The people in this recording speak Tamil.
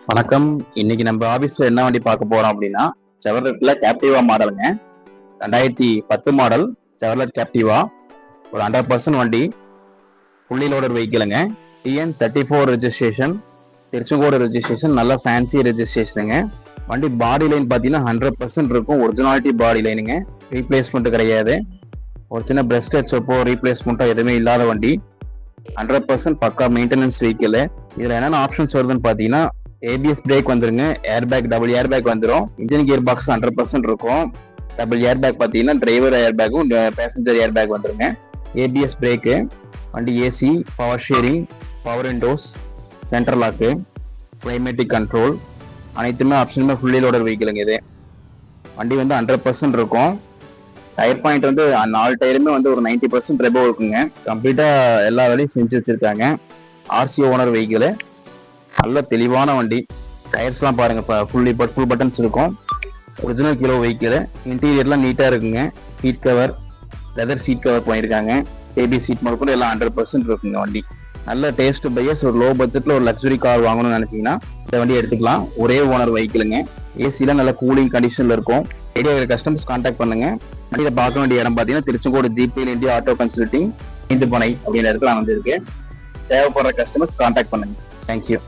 வணக்கம். இன்னைக்கு நம்ம ஆபீஸ்ல என்ன வண்டி பார்க்க போறோம் அப்படின்னா, செவர்லெட்ல கேப்டிவா மாடலுங்க. 2010 மாடல் செவர்லெட் கேப்டிவா. ஒரு 100% வண்டி. ஃபுல்லி லோடட் வெஹிக்கிளுங்க. TN34 ரெஜிஸ்ட்ரேஷன், திருச்செங்கோடு ரெஜிஸ்ட்ரேஷன், நல்ல ஃபேன்சி ரெஜிஸ்ட்ரேஷனுங்க. வண்டி பாடி லைன் பார்த்தீங்கன்னா 100% இருக்கும். ஒரிஜினாலிட்டி பாடி லைனுங்க. ரீப்ளேஸ்மெண்ட் கிடையாது. ஒரு சின்ன பிரஸ்ட் ஹெட்ஸப்போ ரீப்ளேஸ்மெண்ட்டோ எதுவுமே இல்லாத வண்டி. 100% பக்கா மெயின்டெனன்ஸ் வெஹிக்கிள். இதுல என்னென்ன ஆப்ஷன்ஸ் வருதுன்னு பார்த்தீங்கன்னா, ஏபிஎஸ் பிரேக் வந்துருங்க, ஏர்பேக் டபுள் ஏர்பேக் வந்துடும், இன்ஜின் கியர் பாக்ஸ் 100% இருக்கும். டபுள் ஏர்பேக் பார்த்தீங்கன்னா டிரைவர் ஏர்பேக்கும் பேசஞ்சர் ஏர்பேக் வந்துருங்க. ஏபிஎஸ் பிரேக்கு, வண்டி AC, power steering, power windows, central lock, climatic control, அனைத்துமே ஆப்ஷனுமே ஃபுல்லி லோடர் வெஹிக்கிளுங்க. இது வண்டி வந்து 100% இருக்கும். டயர் பாயிண்ட் வந்து 4 டயருமே வந்து ஒரு 90% ரெபோ இருக்குங்க. கம்ப்ளீட்டா எல்லா வேலையும் செஞ்சு வச்சிருக்காங்க. ஆர்சிஓ ஓனர் வெஹிக்கிள். நல்ல தெளிவான வண்டி. டயர்ஸ்லாம் பாருங்க, ஃபுல் பட்டன்ஸ் இருக்கும். Original kilo vehicle. இன்டீரியர்லாம் நீட்டா இருக்குங்க. Seat cover, leather seat cover பண்ணியிருக்காங்க. ஏபி சீட் முதற்கொண்டு எல்லாம் 100% இருக்குங்க வண்டி. நல்ல டேஸ்ட் பையர்ஸ் ஒரு லோ பட்ஜெட்ல ஒரு லக்ஸுரி கார் வாங்கணும்னு நினைச்சீங்கன்னா இந்த வண்டி எடுத்துக்கலாம். ஒரே ஓனர் வெஹிக்கிளுங்க. ஏசிலாம் நல்ல கூலிங் கண்டிஷன்ல இருக்கும். ஐடியா கஸ்டமர்ஸ் கான்டாக்ட் பண்ணுங்க. வண்டியில பார்க்க வேண்டிய இடம் பார்த்தீங்கன்னா Tiruchengode GPL India auto consulting, Induppanai அப்படின்ற இடத்துல வந்து இருக்கு. தேவைப்படுற கஸ்டமர்ஸ் கான்டாக்ட் பண்ணுங்க. தேங்க்யூ.